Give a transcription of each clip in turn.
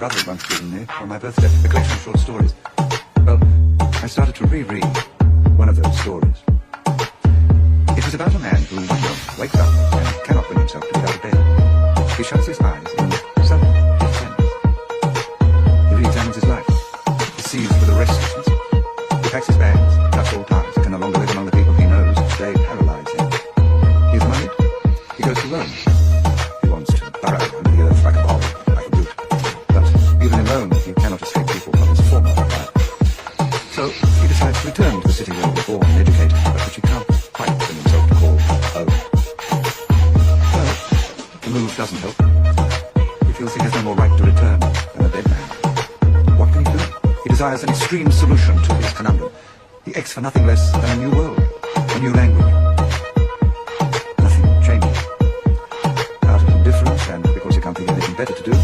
brother had once given me for my birthday, a collection of short stories. Well, I started to reread one of those stories. It was about a man who one morning wakes up and cannot bring himself to get out of bed. He shuts his eyes in self-defense. He re-examines his life. He sees with a restlessness. He packs his bags, cuts all ties, can no longer live among the people he knows. They paralyze him. He is moneyed. He goes to Rome. He wants to burrow under the earth like a ball, like a root. But even in Rome, he cannot escape people from his former life. So he decides to return to the city where he was born and educated, but which he can't quite bring himself to call home. Well, the move doesn't help. He feels he has no more right to return than a dead man. What can he do? He desires an extreme solution to his conundrum. He aches for nothing less than a new world, a new language. Nothing changes. Out of indifference, and because he can't think of anything better to do,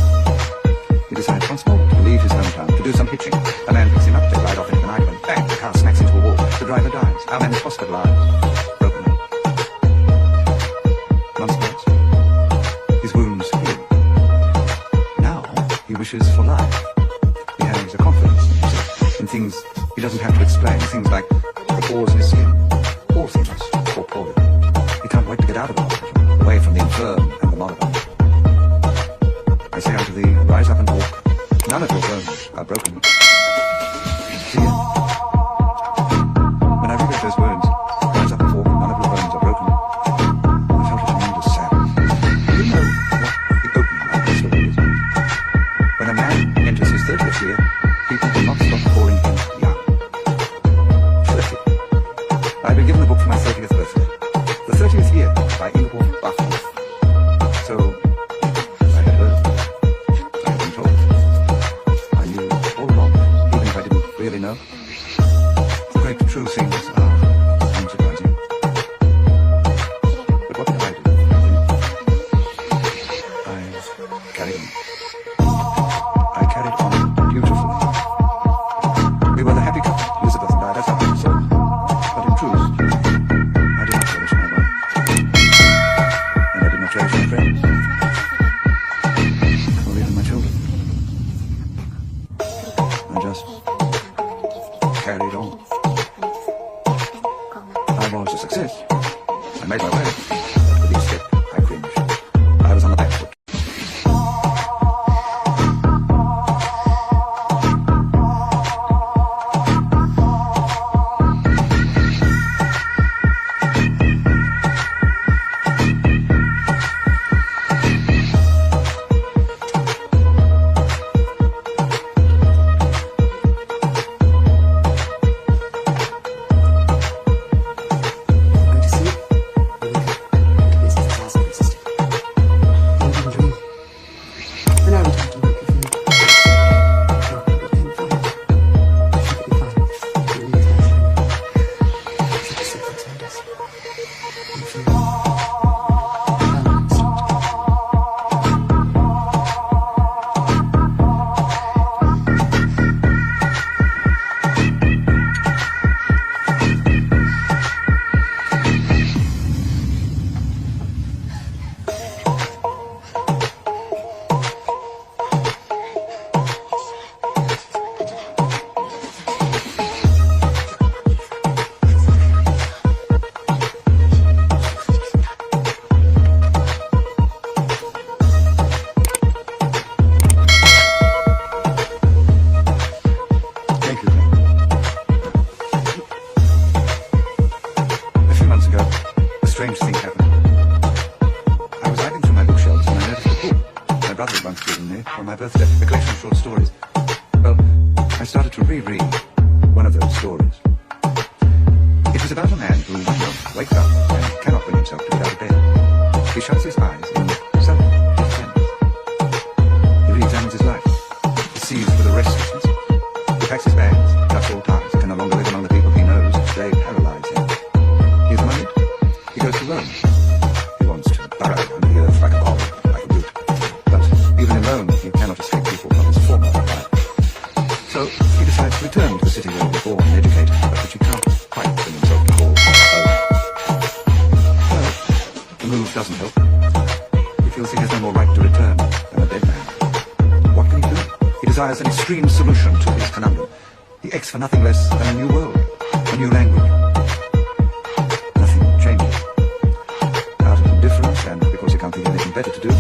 he decides once more to leave his hometown, to do some hitching. A man picks him up, they ride off into the night, when bang, the car smacks into a wall. The driver dies. Our man is hospitalized, broken up. Months pass. His wounds heal. Now he wishes for life. He has a confidence in himself, in things he doesn't have to explain, things like the pores in his skin. All things corporeal. He can't wait to get out of the hospital, away from the infirm and the moribund. I say unto thee, rise up and walk. None of your bones are broken. See it? When I read those words, rise up and walk, none of your bones are broken, I felt a tremendous sadness. Do you know what the opening of the story is? When a man enters his 30th year, people will not stop calling him young. 30. I've been given the book for my 30th birthday. The 30th year by 𝘼𝙝𝙗𝙗. So, I had heard. I had been told. I knew all along, even if I didn't really know. The great true things are unsurprising. But what did I do? I carried on. I carried on beautifully. We were the happy couple, Elizabeth and I, that's how I saw it. But in truth, I did not cherish my wife. And I did not cherish my friends. Or even my children. I just carried on. I was a success. I made my way. But with each step, I cringed. I was on the back foot. For my birthday, a collection of short stories. Well, I started to reread one of those stories. It was about a man who one morning wakes up and cannot bring himself to get out of bed. He shuts his eyes in self-defense. He re-examines his life. He sees with a restlessness. He packs his bags, cuts all ties, can no longer live among the people he knows. They paralyze him. He is moneyed. He goes to Rome. He wants to burrow under the earth like a ball, like a root. But even in Rome, he cannot escape people from his former life. So he decides to return to the city where he was born and educated, but which he can't quite bring himself to call home. Well, the move doesn't help. He feels he has no more right to return than a dead man. What can he do? desires an extreme solution to his conundrum. He aches for nothing less than a new world, a new language. Nothing changes. Out of indifference, and because he can't think of anything better to do,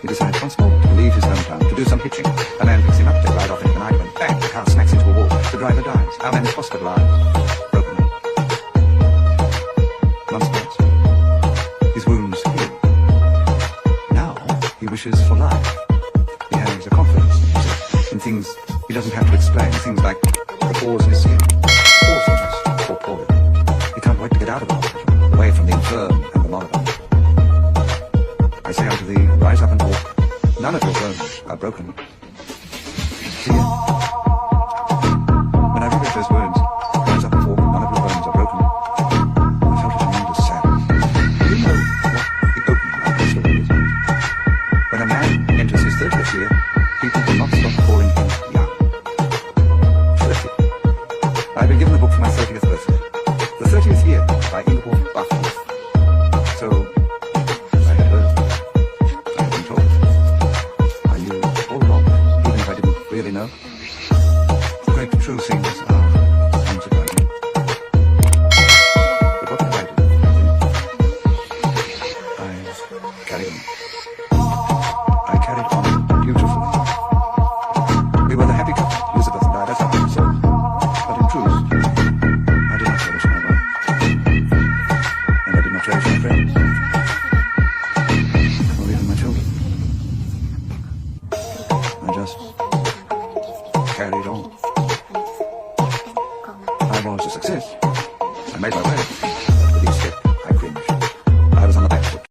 he decides once more to leave his hometown, to do some hitching. A man picks him up, they ride off into the night, when bang, the car smacks into a wall. The driver dies. Our man is hospitalized, broken up. Months pass. His wounds heal. Now he wishes for life. He has a confidence in himself, in things he doesn't have to explain, things like the pores in his skin, pores or pores. He can't wait to get out of the hospital, away from the infirm and the moribund. I say unto thee, rise up and walk. None of your bones are broken. See it? When I read those words, rise up and walk, none of your bones are broken, I felt a tremendous sadness. Do you know what the opening of the story is? When a man enters his 30th year, people will not stop calling him young. 30. I've been given the book for my 30th birthday. The 30th year by 𝘼𝐺𝐻𝑚. So, I had heard. I had been told. I knew all along, even if I didn't really know. The great true things are unsurprising. But what did I do? I carried on. I carried on beautifully. We were the happy couple, Elizabeth and I, that's how we said. But in truth, I did not cherish my wife. And I did not cherish my friends. Or even my children. I just carried on. I was a success. I made my way. But with each step, I cringed. I was on the back foot.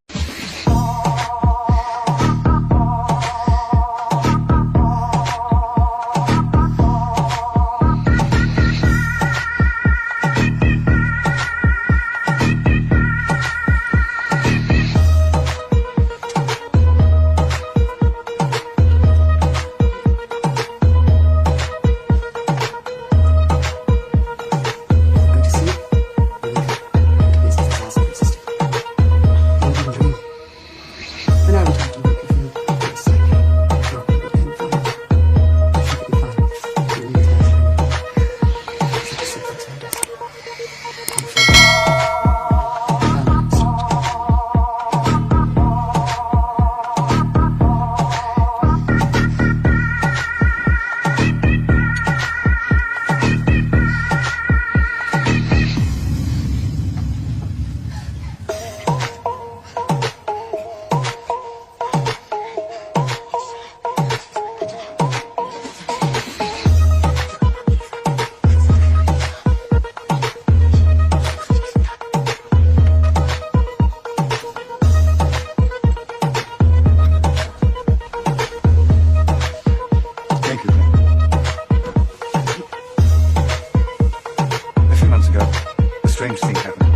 Strange thing happened.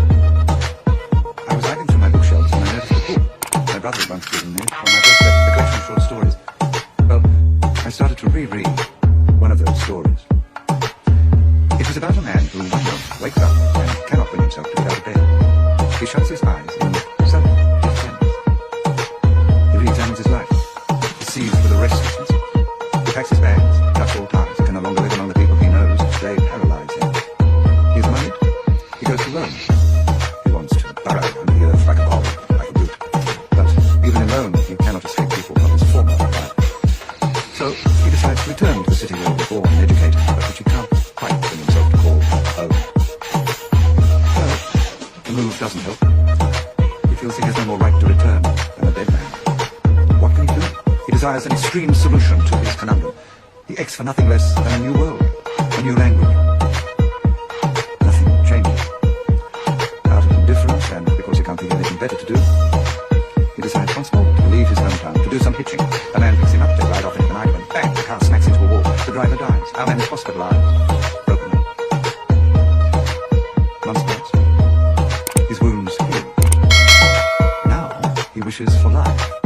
I was riding through my bookshelves and I noticed a book my brother had once given me for my birthday, a collection of short stories. Well, I started to reread one of those stories. It was about a man who one day wakes up and cannot bring himself to get out of bed. He shuts his eyes in self-defense. He re-examines his life. He sees with a restlessness. He packs his bags, cuts all ties, can no longer live among the people he knows. They paralyze him. He's married. He goes to Rome. He wants to burrow under the earth like a ball, like a root. But even in Rome, he cannot escape people from his former life. So he decides to return to the city where he was born and educated, but which he can't quite bring himself to call home. Well, the move doesn't help. He feels he has no more right to return than a dead man. What can he do? He desires an extreme solution to his conundrum. He aches for nothing less than a new world, a new language. And because he can't think of anything better to do, he decides once more to leave his hometown, to do some hitching. A man picks him up, they ride off into the night, when bang, the car smacks into a wall. The driver dies. Our man is hospitalized, broken up. Months pass. His wounds heal. Now he wishes for life.